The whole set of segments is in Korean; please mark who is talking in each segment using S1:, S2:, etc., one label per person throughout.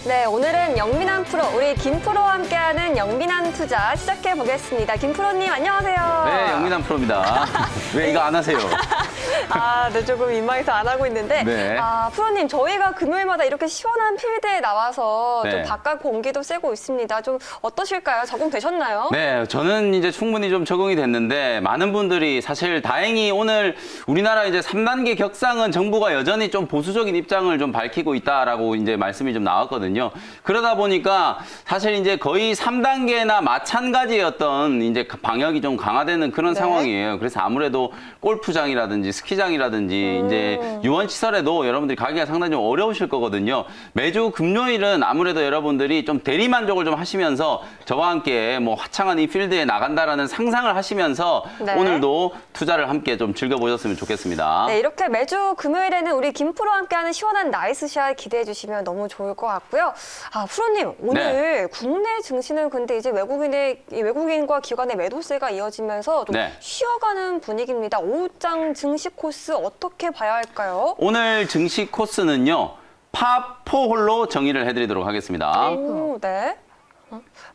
S1: 네, 오늘은 영민한 프로, 우리 김프로와 함께하는 영민한 투자 시작해 보겠습니다. 김프로님, 안녕하세요.
S2: 네, 영민한 프로입니다. 왜 이거 안 하세요?
S1: 네, 조금 민망해서 안 하고 있는데.
S2: 네.
S1: 프로님, 저희가 금요일마다 이렇게 시원한 필드에 나와서
S2: 네.
S1: 좀 바깥 공기도 쐬고 있습니다. 좀 어떠실까요? 적응되셨나요?
S2: 네, 저는 이제 충분히 좀 적응이 됐는데 많은 분들이 사실 다행히 오늘 우리나라 이제 3단계 격상은 정부가 여전히 좀 보수적인 입장을 좀 밝히고 있다라고 이제 말씀이 좀 나왔거든요. 그러다 보니까 사실 이제 거의 3단계나 마찬가지였던 이제 방역이 좀 강화되는 그런
S1: 네.
S2: 상황이에요. 그래서 아무래도 골프장이라든지 스키장이라든지 이제 유원시설에도 여러분들이 가기가 상당히 좀 어려우실 거거든요. 매주 금요일은 아무래도 여러분들이 좀 대리만족을 좀 하시면서 저와 함께 뭐 화창한 이 필드에 나간다라는 상상을 하시면서
S1: 네.
S2: 오늘도 투자를 함께 좀 즐겨보셨으면 좋겠습니다.
S1: 네, 이렇게 매주 금요일에는 우리 김프로와 함께하는 시원한 나이스샷 기대해 주시면 너무 좋을 것 같고요. 프로님, 오늘 국내 증시는 근데 이제 외국인과 기관의 매도세가 이어지면서 좀
S2: 네.
S1: 쉬어가는 분위기입니다. 오후장 증시 코스 어떻게 봐야 할까요?
S2: 오늘 증시 코스는요, 파4홀로 정의를 해드리도록 하겠습니다.
S1: 오, 네.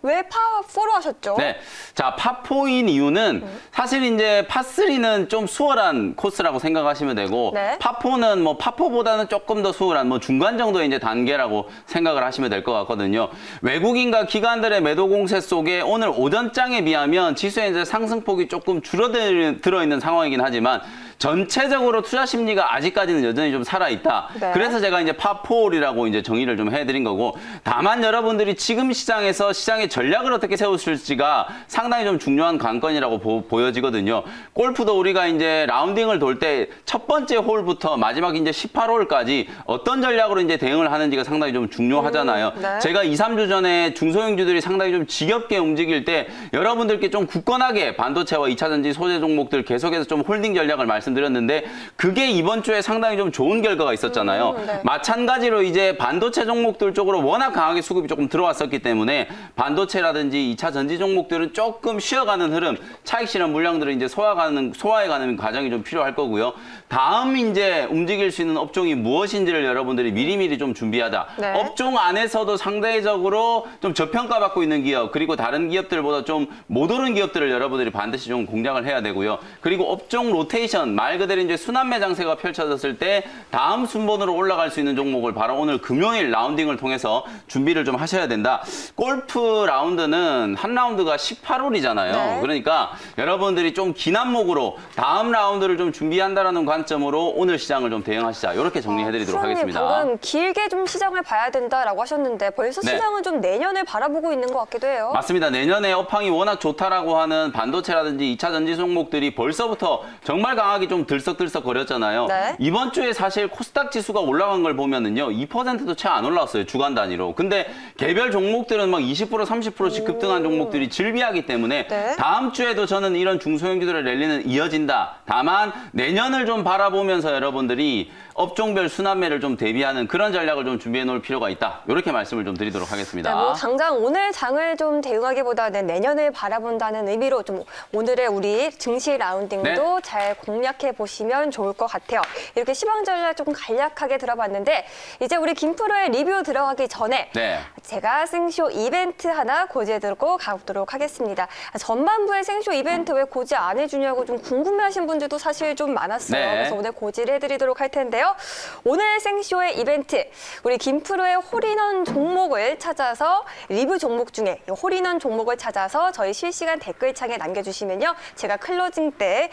S1: 왜 파4로 하셨죠?
S2: 네. 자, 파4인 이유는 사실 이제 파3는 좀 수월한 코스라고 생각하시면 되고,
S1: 네.
S2: 파4는 뭐 파4보다는 조금 더 수월한 뭐 중간 정도의 이제 단계라고 생각을 하시면 될 것 같거든요. 외국인과 기관들의 매도 공세 속에 오늘 오전장에 비하면 지수의 이제 상승폭이 조금 줄어들어 있는 상황이긴 하지만 전체적으로 투자 심리가 아직까지는 여전히 좀 살아있다.
S1: 네.
S2: 그래서 제가 이제 파4홀이라고 이제 정의를 좀 해드린 거고, 다만 여러분들이 지금 시장에서 시장의 전략을 어떻게 세우실지가 상당히 좀 중요한 관건이라고 보여지거든요. 골프도 우리가 이제 라운딩을 돌 때 첫 번째 홀부터 마지막 이제 18홀까지 어떤 전략으로 이제 대응을 하는지가 상당히 좀 중요하잖아요.
S1: 네.
S2: 제가 2, 3주 전에 중소형주들이 상당히 좀 지겹게 움직일 때 여러분들께 좀 굳건하게 반도체와 2차 전지 소재 종목들 계속해서 좀 홀딩 전략을 말씀드렸는데 그게 이번 주에 상당히 좀 좋은 결과가 있었잖아요.
S1: 네.
S2: 마찬가지로 이제 반도체 종목들 쪽으로 워낙 강하게 수급이 조금 들어왔었기 때문에 반도체라든지 2차 전지 종목들은 조금 쉬어가는 흐름, 차익 실현 물량들을 이제 소화해가는 과정이 좀 필요할 거고요. 다음 이제 움직일 수 있는 업종이 무엇인지를 여러분들이 미리미리 좀 준비하자.
S1: 네.
S2: 업종 안에서도 상대적으로 좀 저평가받고 있는 기업, 그리고 다른 기업들보다 좀 못 오른 기업들을 여러분들이 반드시 좀 공략을 해야 되고요. 그리고 업종 로테이션, 말 그대로 이제 순환 매장세가 펼쳐졌을 때 다음 순번으로 올라갈 수 있는 종목을 바로 오늘 금요일 라운딩을 통해서 준비를 좀 하셔야 된다. 골프 라운드는 한 라운드가 18홀이잖아요.
S1: 네.
S2: 그러니까 여러분들이 좀 긴 안목으로 다음 라운드를 좀 준비한다라는 관점으로 오늘 시장을 좀 대응하시자. 이렇게 정리해드리도록
S1: 프로님,
S2: 하겠습니다.
S1: 방금 길게 좀 시장을 봐야 된다라고 하셨는데 벌써
S2: 네.
S1: 시장은 좀 내년을 바라보고 있는 것 같기도 해요.
S2: 맞습니다. 내년에 업황이 워낙 좋다라고 하는 반도체라든지 2차 전지 종목들이 벌써부터 정말 강하게 좀 들썩들썩 거렸잖아요.
S1: 네.
S2: 이번 주에 사실 코스닥 지수가 올라간 걸 보면은요, 2%도 채 안 올라왔어요. 주간 단위로. 근데 개별 종목들은 막 20%, 30%씩 급등한 종목들이 즐비하기 때문에
S1: 네.
S2: 다음 주에도 저는 이런 중소형주들의 랠리는 이어진다. 다만 내년을 좀 바라보면서 여러분들이 업종별 순환매를 좀 대비하는 그런 전략을 좀 준비해 놓을 필요가 있다. 이렇게 말씀을 좀 드리도록 하겠습니다.
S1: 네, 뭐 당장 오늘 장을 좀 대응하기보다는 내년을 바라본다는 의미로 좀 오늘의 우리 증시 라운딩도
S2: 네.
S1: 잘 공략해 보시면 좋을 것 같아요. 이렇게 시황 전략 조금 간략하게 들어봤는데 이제 우리 김프로의 리뷰 들어가기 전에
S2: 네.
S1: 제가 생쇼 이벤트 하나 고지해드리고 가보도록 하겠습니다. 전반부의 생쇼 이벤트 왜 고지 안 해주냐고 좀 궁금해하신 분들도 사실 좀 많았어요.
S2: 네.
S1: 그래서 오늘 고지를 해드리도록 할 텐데요. 오늘 생쇼의 이벤트, 우리 김프로의 홀인원 종목을 찾아서 리뷰 종목 중에 이 홀인원 종목을 찾아서 저희 실시간 댓글창에 남겨주시면요. 제가 클로징 때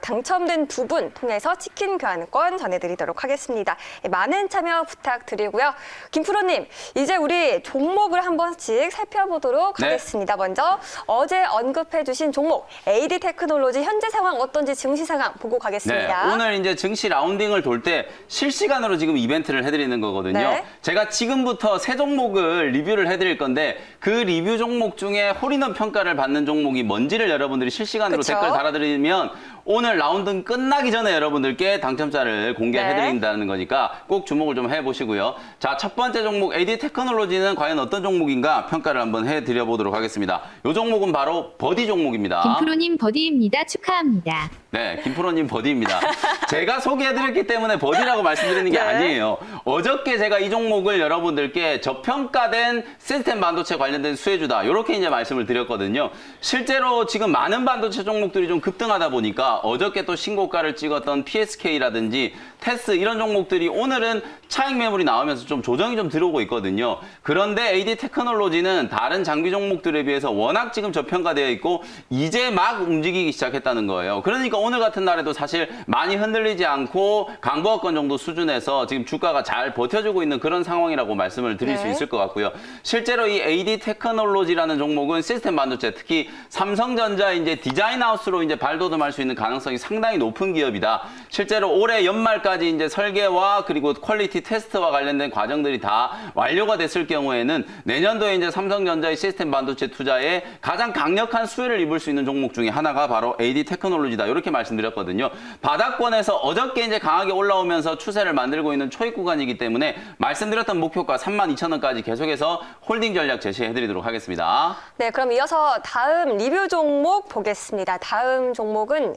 S1: 당첨된 두 분 통해서 치킨 교환권 전해드리도록 하겠습니다. 많은 참여 부탁드리고요. 김프로님, 이제 우리 종목을 한 번씩 살펴보도록
S2: 네.
S1: 하겠습니다. 먼저 어제 언급해주신 종목 AD 테크놀로지 현재 상황 어떤지 증시 상황 보고 가겠습니다.
S2: 네, 오늘 이제 증시 라운딩을 돌 때 실시간으로 지금 이벤트를 해드리는 거거든요.
S1: 네.
S2: 제가 지금부터 세 종목을 리뷰를 해드릴 건데 그 리뷰 종목 중에 홀인원 평가를 받는 종목이 뭔지를 여러분들이 실시간으로
S1: 그쵸?
S2: 댓글 달아드리면 오늘 라운드 끝나기 전에 여러분들께 당첨자를 공개해드린다는 거니까 꼭 주목을 좀 해보시고요. 자, 첫 번째 종목 AD 테크놀로지는 과연 어떤 종목인가 평가를 한번 해드려보도록 하겠습니다. 이 종목은 바로 버디 종목입니다.
S3: 김프로님 버디입니다. 축하합니다.
S2: 네, 김프로님 버디입니다. 제가 소개해드렸기 때문에 버디라고 말씀드리는 게
S1: 네.
S2: 아니에요. 어저께 제가 이 종목을 여러분들께 저평가된 시스템 반도체 관련된 수혜주다. 이렇게 이제 말씀을 드렸거든요. 실제로 지금 많은 반도체 종목들이 좀 급등하다 보니까 어저께 또 신고가를 찍었던 PSK라든지 테스 이런 종목들이 오늘은 차익 매물이 나오면서 좀 조정이 좀 들어오고 있거든요. 그런데 AD 테크놀로지는 다른 장비 종목들에 비해서 워낙 지금 저평가되어 있고 이제 막 움직이기 시작했다는 거예요. 그러니까 오늘 같은 날에도 사실 많이 흔들리지 않고 강보합권 정도 수준에서 지금 주가가 잘 버텨주고 있는 그런 상황이라고 말씀을 드릴 수
S1: 네.
S2: 있을 것 같고요. 실제로 이 AD 테크놀로지라는 종목은 시스템 반도체, 특히 삼성전자 이제 디자인 하우스로 이제 발돋움할 수 있는 가능성이 상당히 높은 기업이다. 실제로 올해 연말까지 이제 설계와 그리고 퀄리티 테스트와 관련된 과정들이 다 완료가 됐을 경우에는 내년도에 이제 삼성전자의 시스템 반도체 투자에 가장 강력한 수혜를 입을 수 있는 종목 중에 하나가 바로 AD 테크놀로지다. 이렇게 말씀드렸거든요. 바닥권에서 어저께 이제 강하게 올라오면서 추세를 만들고 있는 초입 구간이기 때문에 말씀드렸던 목표가 32,000원까지 계속해서 홀딩 전략 제시해드리도록 하겠습니다.
S1: 네, 그럼 이어서 다음 리뷰 종목 보겠습니다. 다음 종목은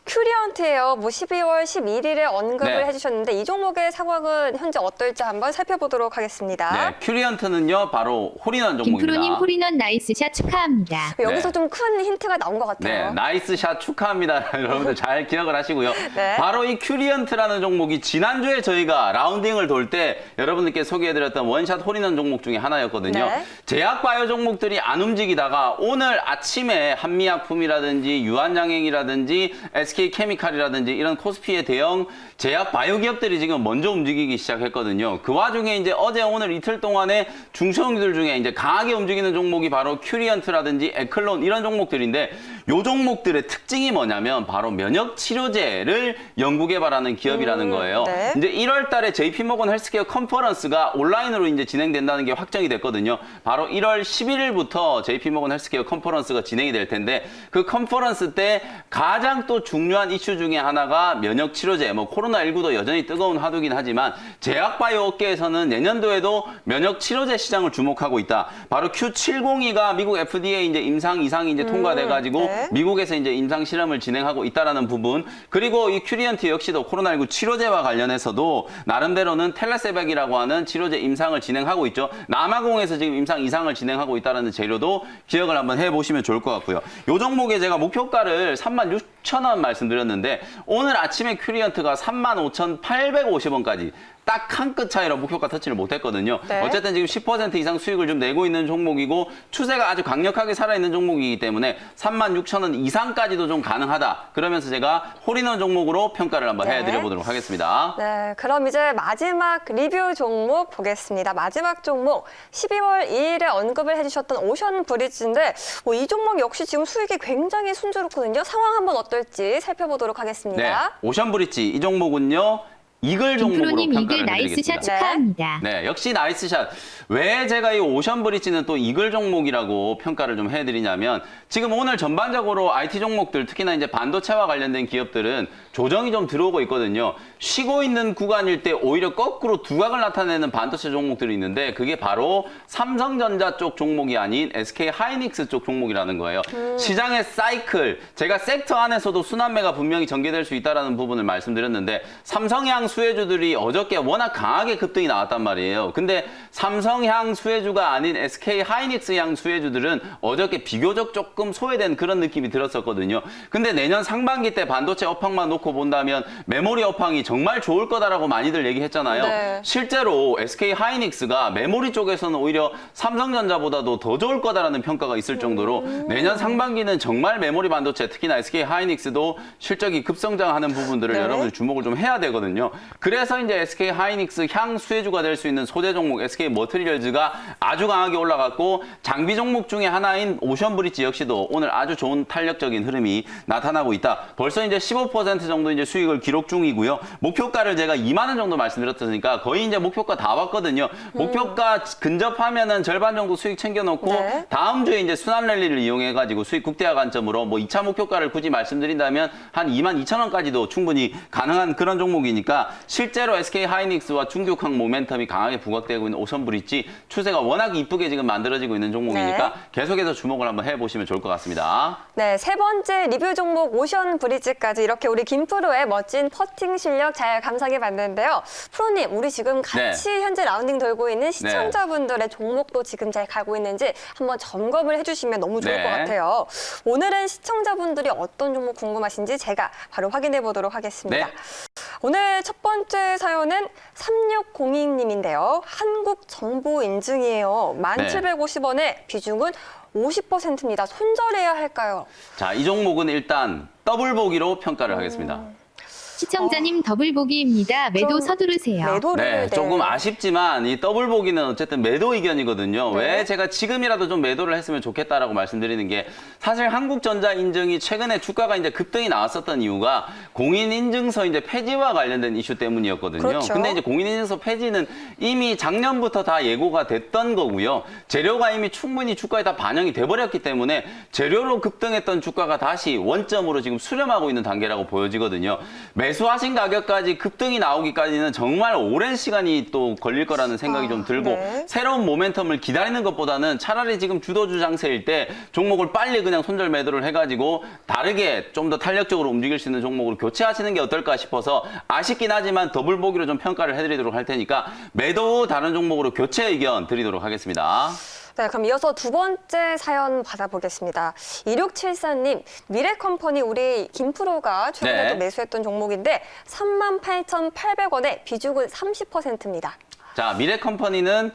S1: 큐리언트예요. 뭐 12월 11일에 언급을
S2: 네.
S1: 해주셨는데 이 종목의 상황은 현재 어떨지 한번 살펴보도록 하겠습니다.
S2: 네, 큐리언트는요 바로 홀인원 종목입니다.
S3: 김프로님 홀인원 나이스샷 축하합니다.
S1: 여기서
S2: 네.
S1: 좀 큰 힌트가 나온 것 같아요.
S2: 네, 나이스 샷 축하합니다. 여러분들 잘 기억을 하시고요.
S1: 네.
S2: 바로 이 큐리언트라는 종목이 지난주에 저희가 라운딩을 돌 때 여러분들께 소개해드렸던 원샷 홀인원 종목 중에 하나였거든요.
S1: 네.
S2: 제약바이오 종목들이 안 움직이다가 오늘 아침에 한미약품이라든지 유한양행이라든지 SK케미칼이라든지 이런 코스피의 대형 제약바이오 기업들이 지금 먼저 움직이기 시작했거든요. 그 와중에 이제 어제 오늘 이틀 동안에 중소형들 중에 이제 강하게 움직이는 종목이 바로 큐리언트라든지 에클론 이런 종목들인데 요 종목들의 특징이 뭐냐면 바로 면역 치료제를 연구 개발하는 기업이라는 거예요.
S1: 네.
S2: 이제 1월 달에 JP모건 헬스케어 컨퍼런스가 온라인으로 이제 진행된다는 게 확정이 됐거든요. 바로 1월 11일부터 JP모건 헬스케어 컨퍼런스가 진행이 될 텐데 그 컨퍼런스 때 가장 또 중요한 이슈 중에 하나가 면역 치료제, 뭐 코로나19도 여전히 뜨거운 화두긴 하지만 제약바이오 업계에서는 내년도에도 면역 치료제 시장을 주목하고 있다. 바로 Q702가 미국 FDA 이제 임상 이상이 이제 통과돼 가지고
S1: 네.
S2: 미국에서 이제 임상 실험을 진행하고 있다라는 부분, 그리고 이 큐리언트 역시도 코로나19 치료제와 관련해서도 나름대로는 텔라세백이라고 하는 치료제 임상을 진행하고 있죠. 남아공에서 지금 임상 이상을 진행하고 있다는 재료도 기억을 한번 해보시면 좋을 것 같고요. 요 종목에 제가 목표가를 36,000원 말씀드렸는데 오늘 아침에 큐리언트가 35,850원까지 딱 한 끗 차이로 목표가 터치를 못했거든요.
S1: 네.
S2: 어쨌든 지금 10% 이상 수익을 좀 내고 있는 종목이고 추세가 아주 강력하게 살아있는 종목이기 때문에 36,000원 이상까지도 좀 가능하다. 그러면서 제가 홀인원 종목으로 평가를 한번
S1: 네.
S2: 해드려보도록 하겠습니다.
S1: 네, 그럼 이제 마지막 리뷰 종목 보겠습니다. 마지막 종목 12월 2일에 언급을 해주셨던 오션 브리지인데 이 종목 역시 지금 수익이 굉장히 순조롭거든요. 상황 한번 어떨지 살펴보도록
S2: 네,
S1: 하겠습니다.
S2: 오션브릿지 이 종목은요. 이글 종목으로
S3: 김프로님
S2: 평가를
S3: 이글 나이스샷
S2: 해드리겠습니다.
S3: 축하합니다.
S2: 네, 역시 나이스샷. 왜 제가 이 오션브릿지는 또 이글 종목이라고 평가를 좀 해드리냐면 지금 오늘 전반적으로 IT 종목들 특히나 이제 반도체와 관련된 기업들은 조정이 좀 들어오고 있거든요. 쉬고 있는 구간일 때 오히려 거꾸로 두각을 나타내는 반도체 종목들이 있는데 그게 바로 삼성전자 쪽 종목이 아닌 SK 하이닉스 쪽 종목이라는 거예요. 시장의 사이클, 제가 섹터 안에서도 순환매가 분명히 전개될 수 있다는 부분을 말씀드렸는데 삼성향 수혜주들이 어저께 워낙 강하게 급등이 나왔단 말이에요. 근데 삼성향 수혜주가 아닌 SK 하이닉스향 수혜주들은 어저께 비교적 조금 소외된 그런 느낌이 들었었거든요. 근데 내년 상반기 때 반도체 업황만 놓고 본다면 메모리 업황이 정말 좋을 거다라고 많이들 얘기했잖아요.
S1: 네.
S2: 실제로 SK 하이닉스가 메모리 쪽에서는 오히려 삼성전자보다도 더 좋을 거다라는 평가가 있을 정도로 내년 상반기는 정말 메모리 반도체 특히나 SK 하이닉스도 실적이 급성장하는 부분들을
S1: 네.
S2: 여러분들 주목을 좀 해야 되거든요. 그래서 이제 SK 하이닉스 향 수혜주가 될 수 있는 소재 종목 SK 머트리얼즈가 아주 강하게 올라갔고 장비 종목 중에 하나인 오션브릿지 역시도 오늘 아주 좋은 탄력적인 흐름이 나타나고 있다. 벌써 이제 15% 정도 이제 수익을 기록 중이고요. 목표가를 제가 2만 원 정도 말씀드렸으니까 거의 이제 목표가 다 왔거든요. 목표가 근접하면은 절반 정도 수익 챙겨놓고
S1: 네.
S2: 다음 주에 이제 순환 랠리를 이용해가지고 수익 국대화 관점으로 뭐 2차 목표가를 굳이 말씀드린다면 한 22,000원까지도 충분히 가능한 그런 종목이니까 있습니다. 실제로 SK 하이닉스와 중국항 모멘텀이 강하게 부각되고 있는 오션 브릿지 추세가 워낙 이쁘게 지금 만들어지고 있는 종목이니까 계속해서 주목을 한번 해보시면 좋을 것 같습니다.
S1: 네, 세 번째 리뷰 종목 오션 브릿지까지 이렇게 우리 김프로의 멋진 퍼팅 실력 잘 감상해 봤는데요. 프로님, 우리 지금 같이 현재 라운딩 돌고 있는 시청자분들의 종목도 지금 잘 가고 있는지 한번 점검을 해주시면 너무 좋을 것 같아요. 오늘은 시청자분들이 어떤 종목 궁금하신지 제가 바로 확인해 보도록 하겠습니다. 오늘 첫 번째 사연은 3602님인데요. 한국 정보 인증이에요. 1,750원에 비중은 50%입니다. 손절해야 할까요?
S2: 자, 이 종목은 일단 더블 보기로 평가를 하겠습니다.
S3: 시청자님 더블 보기입니다. 매도
S1: 좀
S3: 서두르세요.
S1: 매도를
S2: 조금 아쉽지만 이 더블 보기는 어쨌든 매도 의견이거든요. 왜 제가 지금이라도 좀 매도를 했으면 좋겠다라고 말씀드리는 게 사실 한국전자 인증이 최근에 주가가 이제 급등이 나왔었던 이유가 공인인증서 이제 폐지와 관련된 이슈 때문이었거든요.
S1: 그렇죠.
S2: 근데 이제 공인인증서 폐지는 이미 작년부터 다 예고가 됐던 거고요. 재료가 이미 충분히 주가에 다 반영이 돼버렸기 때문에 재료로 급등했던 주가가 다시 원점으로 지금 수렴하고 있는 단계라고 보여지거든요. 매수하신 가격까지 급등이 나오기까지는 정말 오랜 시간이 또 걸릴 거라는 생각이 좀 들고 새로운 모멘텀을 기다리는 것보다는 차라리 지금 주도주 장세일 때 종목을 빨리 그냥 손절 매도를 해가지고 다르게 좀 더 탄력적으로 움직일 수 있는 종목으로 교체하시는 게 어떨까 싶어서 아쉽긴 하지만 더블 보기로 좀 평가를 해드리도록 할 테니까 매도 후 다른 종목으로 교체 의견 드리도록 하겠습니다.
S1: 네, 그럼 이어서 두 번째 사연 받아보겠습니다. 2674님, 미래컴퍼니 우리 김프로가 최근에 또 매수했던 종목인데 38,800원에 비중은 30%입니다.
S2: 자, 미래컴퍼니는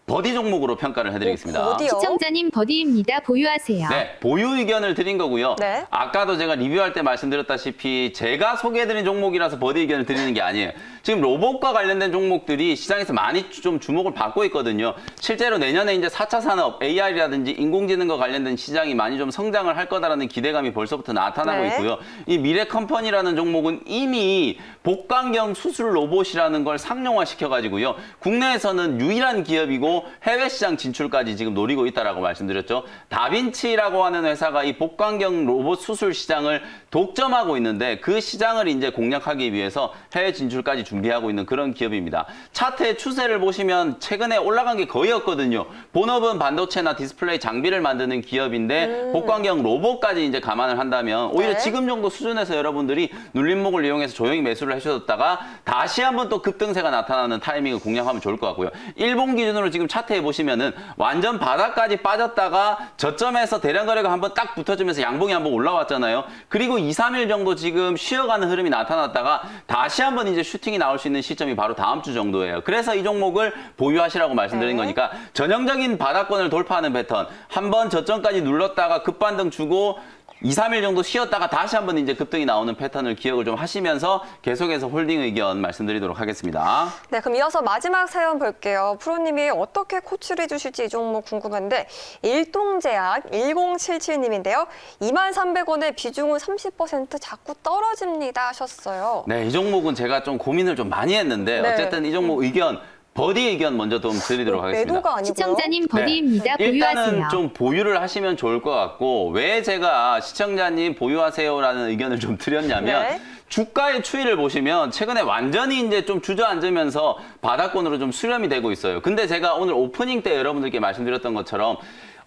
S2: 버디 종목으로 평가를 해드리겠습니다.
S1: 버디요?
S3: 시청자님 버디입니다. 보유하세요.
S2: 네, 보유 의견을 드린 거고요. 아까도 제가 리뷰할 때 말씀드렸다시피 제가 소개해드린 종목이라서 버디 의견을 드리는 게 아니에요. 지금 로봇과 관련된 종목들이 시장에서 많이 좀 주목을 받고 있거든요. 실제로 내년에 이제 4차 산업, AR이라든지 인공지능과 관련된 시장이 많이 좀 성장을 할 거다라는 기대감이 벌써부터 나타나고 있고요. 이 미래컴퍼니라는 종목은 이미 복강경 수술 로봇이라는 걸 상용화시켜가지고요. 국내에서는 유일한 기업이고 해외 시장 진출까지 지금 노리고 있다라고 말씀드렸죠. 다빈치라고 하는 회사가 이 복강경 로봇 수술 시장을 독점하고 있는데 그 시장을 이제 공략하기 위해서 해외 진출까지 준비하고 있는 그런 기업입니다. 차트의 추세를 보시면 최근에 올라간 게 거의 없거든요. 본업은 반도체나 디스플레이 장비를 만드는 기업인데 복강경 로봇까지 이제 감안을 한다면 오히려 지금 정도 수준에서 여러분들이 눌림목을 이용해서 조용히 매수를 해주셨다가 다시 한번 또 급등세가 나타나는 타이밍을 공략하면 좋을 것 같고요. 일본 기준으로 지금 차트에 보시면은 완전 바닥까지 빠졌다가 저점에서 대량 거래가 한번 딱 붙어주면서 양봉이 한번 올라왔잖아요. 그리고 2, 3일 정도 지금 쉬어가는 흐름이 나타났다가 다시 한번 이제 슈팅이 나올 수 있는 시점이 바로 다음 주 정도예요. 그래서 이 종목을 보유하시라고 말씀드린 거니까 전형적인 바닥권을 돌파하는 패턴, 한번 저점까지 눌렀다가 급반등 주고 2, 3일 정도 쉬었다가 다시 한번 이제 급등이 나오는 패턴을 기억을 좀 하시면서 계속해서 홀딩 의견 말씀드리도록 하겠습니다.
S1: 네, 그럼 이어서 마지막 사연 볼게요. 프로님이 어떻게 코치를 해주실지 이 종목 궁금한데 일동제약 1077님인데요. 23,300원에 비중은 30% 자꾸 떨어집니다 하셨어요.
S2: 네, 이 종목은 제가 좀 고민을 좀 많이 했는데 어쨌든 이 종목 의견 버디 의견 먼저 좀 드리도록 하겠습니다.
S1: 매도가 아니고요.
S3: 시청자님 버디입니다.
S2: 일단은
S3: 보유하세요.
S2: 좀 보유를 하시면 좋을 것 같고 왜 제가 시청자님 보유하세요라는 의견을 좀 드렸냐면 주가의 추이를 보시면 최근에 완전히 이제 좀 주저앉으면서 바닥권으로 좀 수렴이 되고 있어요. 근데 제가 오늘 오프닝 때 여러분들께 말씀드렸던 것처럼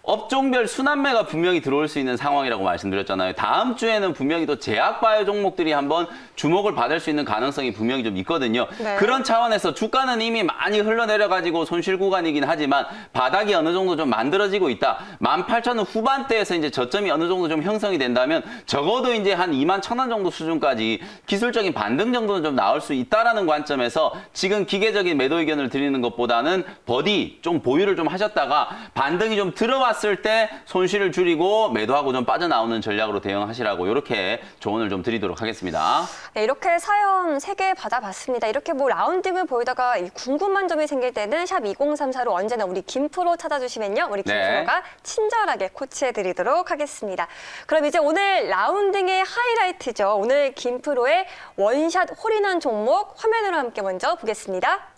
S2: 업종별 순환매가 분명히 들어올 수 있는 상황이라고 말씀드렸잖아요. 다음 주에는 분명히 또 제약바이오 종목들이 한번 주목을 받을 수 있는 가능성이 분명히 좀 있거든요. 그런 차원에서 주가는 이미 많이 흘러내려가지고 손실 구간이긴 하지만 바닥이 어느 정도 좀 만들어지고 있다. 18,000원 후반대에서 이제 저점이 어느 정도 좀 형성이 된다면 적어도 이제 한 21,000원 정도 수준까지 기술적인 반등 정도는 좀 나올 수 있다라는 관점에서 지금 기계적인 매도 의견을 드리는 것보다는 버디 좀 보유를 좀 하셨다가 반등이 좀 들어왔을 때 손실을 줄이고 매도하고 좀 빠져나오는 전략으로 대응하시라고 이렇게 조언을 좀 드리도록 하겠습니다.
S1: 네, 이렇게 사연 3개 받아봤습니다. 이렇게 뭐 라운딩을 보이다가 궁금한 점이 생길 때는 샵 2034로 언제나 우리 김프로 찾아주시면요. 우리 김프로가 친절하게 코치해드리도록 하겠습니다. 그럼 이제 오늘 라운딩의 하이라이트죠. 오늘 김프로의 원샷 홀인원 종목 화면으로 함께 먼저 보겠습니다.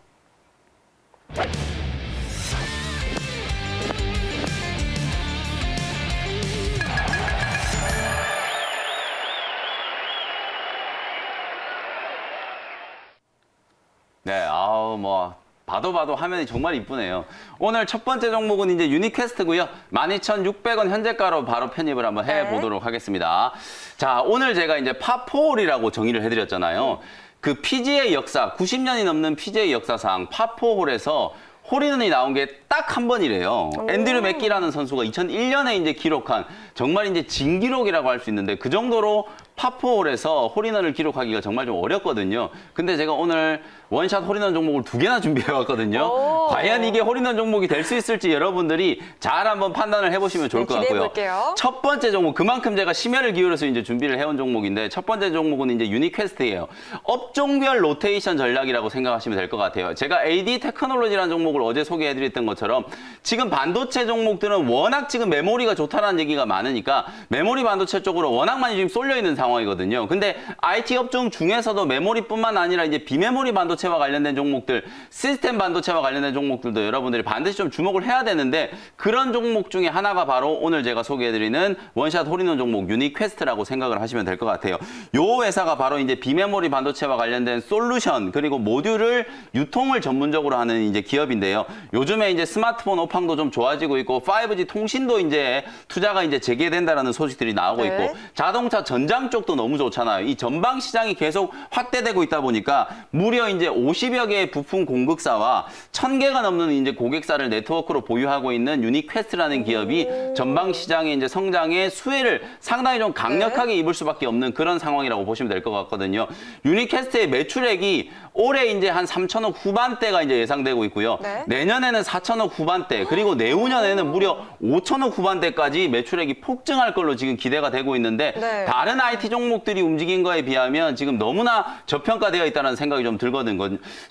S2: 뭐 봐도 화면이 정말 이쁘네요. 오늘 첫 번째 종목은 이제 유니퀘스트고요. 12,600원 현재가로 바로 편입을 한번 해보도록 하겠습니다. 자, 오늘 제가 이제 파4홀이라고 정의를 해드렸잖아요. 그 PGA 역사, 90년이 넘는 PGA 역사상 파4홀에서 홀인원이 나온 게 딱 한 번이래요. 앤드류 맥기라는 선수가 2001년에 이제 기록한 정말 이제 진기록이라고 할 수 있는데 그 정도로 파4홀에서 홀인원을 기록하기가 정말 좀 어렵거든요. 근데 제가 오늘 원샷 홀인원 종목을 2개나 준비해 왔거든요. 과연 이게 홀인원 종목이 될 수 있을지 여러분들이 잘 한번 판단을 해보시면 좋을 것 같고요.
S1: 볼게요.
S2: 첫 번째 종목, 그만큼 제가 심혈을 기울여서 이제 준비를 해온 종목인데 첫 번째 종목은 이제 유니퀘스트예요. 업종별 로테이션 전략이라고 생각하시면 될 것 같아요. 제가 AD 테크놀로지라는 종목을 어제 소개해드렸던 것처럼 지금 반도체 종목들은 워낙 지금 메모리가 좋다는 얘기가 많으니까 메모리 반도체 쪽으로 워낙 많이 지금 쏠려 있는 상황이거든요. 근데 IT 업종 중에서도 메모리뿐만 아니라 이제 비메모리 반도체와 관련된 종목들, 시스템 반도체와 관련된 종목들도 여러분들이 반드시 좀 주목을 해야 되는데 그런 종목 중에 하나가 바로 오늘 제가 소개해드리는 원샷 홀인원 종목 유니퀘스트라고 생각을 하시면 될 것 같아요. 요 회사가 바로 이제 비메모리 반도체와 관련된 솔루션 그리고 모듈을 유통을 전문적으로 하는 이제 기업인데요. 요즘에 이제 스마트폰 업황도 좀 좋아지고 있고 5G 통신도 이제 투자가 이제 재개된다라는 소식들이 나오고 있고 자동차 전장 쪽도 너무 좋잖아요. 이 전방 시장이 계속 확대되고 있다 보니까 무려 이제 50여 개의 부품 공급사와 1000개가 넘는 이제 고객사를 네트워크로 보유하고 있는 유니퀘스트라는 기업이 전방 시장의 이제 성장의 수혜를 상당히 좀 강력하게 입을 수밖에 없는 그런 상황이라고 보시면 될 것 같거든요. 유니퀘스트의 매출액이 올해 이제 한 3천억 후반대가 이제 예상되고 있고요. 내년에는 4천억 후반대, 그리고 내후년에는 무려 5천억 후반대까지 매출액이 폭증할 걸로 지금 기대가 되고 있는데 다른 IT 종목들이 움직인 거에 비하면 지금 너무나 저평가되어 있다는 생각이 좀 들거든요.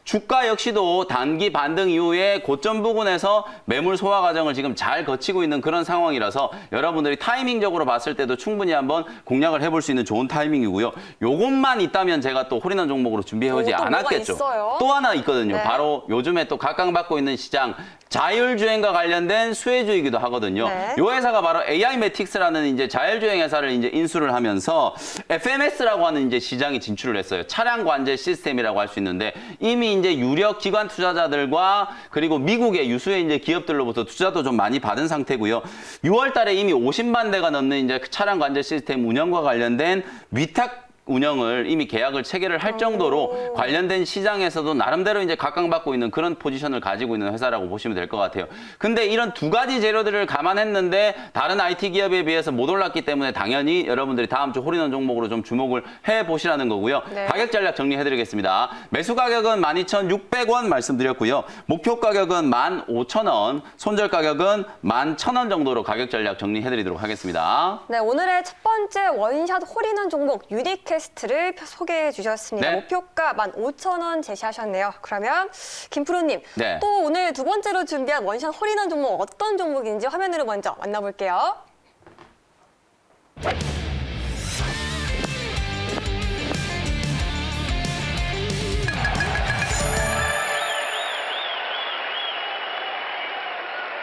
S2: 주가 역시도 단기 반등 이후에 고점 부근에서 매물 소화 과정을 지금 잘 거치고 있는 그런 상황이라서 여러분들이 타이밍적으로 봤을 때도 충분히 한번 공략을 해볼 수 있는 좋은 타이밍이고요. 요것만 있다면 제가 또 홀인원 종목으로 준비해오지 않았겠죠. 또 하나 있거든요. 바로 요즘에 또 각광받고 있는 시장 자율주행과 관련된 수혜주이기도 하거든요. 이 회사가 바로 AI 매틱스라는 이제 자율주행 회사를 이제 인수를 하면서 FMS라고 하는 이제 시장에 진출을 했어요. 차량 관제 시스템이라고 할 수 있는데 이미 이제 유력 기관 투자자들과 그리고 미국의 유수의 이제 기업들로부터 투자도 좀 많이 받은 상태고요. 6월 달에 이미 50만 대가 넘는 이제 차량 관제 시스템 운영과 관련된 위탁 운영을 이미 계약을 체결을 할 정도로 관련된 시장에서도 나름대로 이제 각광받고 있는 그런 포지션을 가지고 있는 회사라고 보시면 될 것 같아요. 근데 이런 두 가지 재료들을 감안했는데 다른 IT 기업에 비해서 못 올랐기 때문에 당연히 여러분들이 다음 주 홀인원 종목으로 좀 주목을 해보시라는 거고요. 가격 전략 정리해드리겠습니다. 매수 가격은 12,600원 말씀드렸고요. 목표 가격은 15,000원, 손절 가격은 11,000원 정도로 가격 전략 정리해드리도록 하겠습니다.
S1: 네, 오늘의 첫 번째 원샷 홀인원 종목 유니퀘스트를 소개해 주셨습니다. 목표가 15,000원 제시하셨네요. 그러면 김프로님, 또 오늘 두 번째로 준비한 원샷 홀인원 종목 어떤 종목인지 화면으로 먼저 만나볼게요.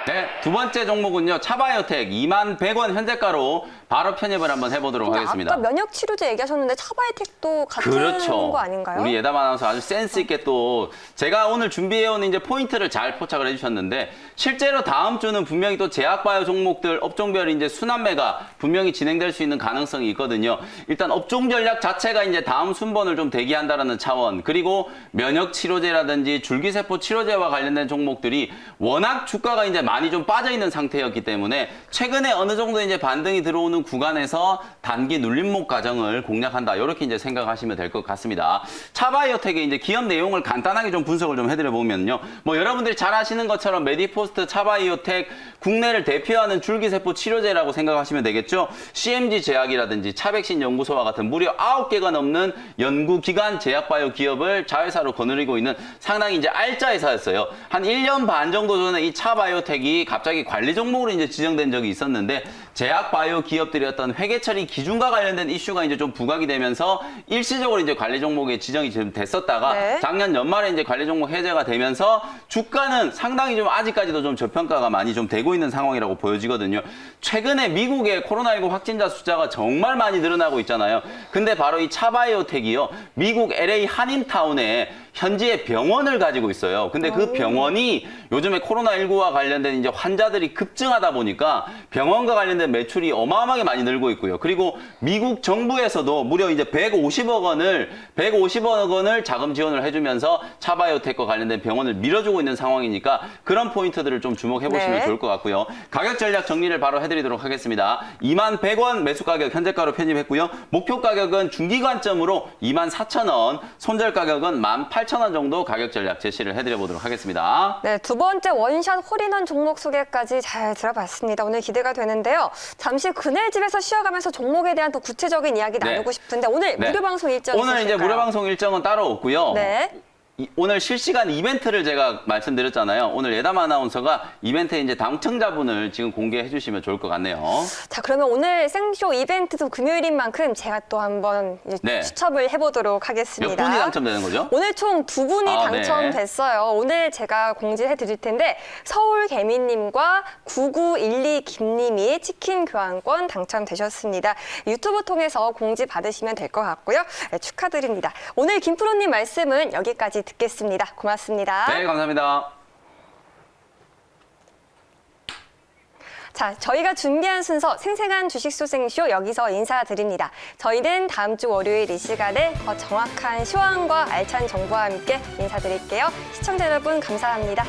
S2: 네, 두 번째 종목은요. 차바이오텍 21,100원 현재가로 바로 편입을 한번 해보도록 하겠습니다.
S1: 아까 면역 치료제 얘기하셨는데 차바이오텍도 같은 거 아닌가요?
S2: 우리 예담 아나운서 아주 센스 있게 또 제가 오늘 준비해온 이제 포인트를 잘 포착을 해주셨는데 실제로 다음 주는 분명히 또 제약바이오 종목들 업종별 이제 순환매가 분명히 진행될 수 있는 가능성이 있거든요. 일단 업종 전략 자체가 이제 다음 순번을 좀 대기한다라는 차원, 그리고 면역 치료제라든지 줄기세포 치료제와 관련된 종목들이 워낙 주가가 이제 많이 좀 빠져 있는 상태였기 때문에 최근에 어느 정도 이제 반등이 들어오는 구간에서 단기 눌림목 과정을 공략한다. 이렇게 이제 생각하시면 될 것 같습니다. 차바이오텍의 이제 기업 내용을 간단하게 좀 분석을 좀 해드려 보면요. 뭐 여러분들이 잘 아시는 것처럼 메디포스트, 차바이오텍 국내를 대표하는 줄기세포 치료제라고 생각하시면 되겠죠. CMG 제약이라든지 차백신 연구소와 같은 무려 9개가 넘는 연구기관 제약바이오 기업을 자회사로 거느리고 있는 상당히 이제 알짜 회사였어요. 한 1년 반 정도 전에 이 차바이오텍이 갑자기 관리 종목으로 이제 지정된 적이 있었는데 제약 바이오 기업들의 어떤 회계 처리 기준과 관련된 이슈가 이제 좀 부각이 되면서 일시적으로 이제 관리 종목에 지정이 좀 됐었다가
S1: 네.
S2: 작년 연말에 이제 관리 종목 해제가 되면서 주가는 상당히 좀 아직까지도 좀 저평가가 많이 좀 되고 있는 상황이라고 보여지거든요. 최근에 미국의 코로나19 확진자 숫자가 정말 많이 늘어나고 있잖아요. 근데 바로 이 차바이오텍이요. 미국 LA 한인타운에 현지에 병원을 가지고 있어요. 근데 그 병원이 요즘에 코로나19와 관련된 이제 환자들이 급증하다 보니까 병원과 관련된 매출이 어마어마하게 많이 늘고 있고요. 그리고 미국 정부에서도 무려 이제 150억 원을 자금 지원을 해주면서 차바이오텍과 관련된 병원을 밀어주고 있는 상황이니까 그런 포인트들을 좀 주목해 보시면
S1: 네.
S2: 좋을 것 같고요. 가격 전략 정리를 바로 해드리도록 하겠습니다. 21,100원 매수 가격 현재가로 편입했고요. 목표 가격은 중기 관점으로 24,000원, 손절 가격은 18,000원 정도 가격 전략 제시를 해드려 보도록 하겠습니다.
S1: 네, 두 번째 원샷 홀인원 종목 소개까지 잘 들어봤습니다. 오늘 기대가 되는데요. 잠시 그늘집에서 쉬어가면서 종목에 대한 더 구체적인 이야기
S2: 네.
S1: 나누고 싶은데 오늘
S2: 네.
S1: 무료 방송 일정이
S2: 오늘 이제
S1: 있으실까요?
S2: 무료 방송 일정은 따로 없고요.
S1: 네.
S2: 오늘 실시간 이벤트를 제가 말씀드렸잖아요. 오늘 예담 아나운서가 이벤트에 이제 당첨자분을 지금 공개해 주시면 좋을 것 같네요.
S1: 자, 그러면 오늘 생쇼 이벤트도 금요일인 만큼 제가 또 한번 이제
S2: 네.
S1: 추첨을 해보도록
S2: 몇
S1: 하겠습니다.
S2: 분이 당첨되는 거죠?
S1: 오늘 총 두 분이
S2: 아, 네.
S1: 당첨됐어요. 오늘 제가 공지해 드릴 텐데 서울개미님과 9912김님이 치킨 교환권 당첨되셨습니다. 유튜브 통해서 공지 받으시면 될 것 같고요. 네, 축하드립니다. 오늘 김프로님 말씀은 여기까지 듣겠습니다. 고맙습니다.
S2: 네, 감사합니다.
S1: 자, 저희가 준비한 순서 생생한 주식소생쇼 여기서 인사드립니다. 저희는 다음 주 월요일 이 시간에 더 정확한 시황과 알찬 정보와 함께 인사드릴게요. 시청자 여러분 감사합니다.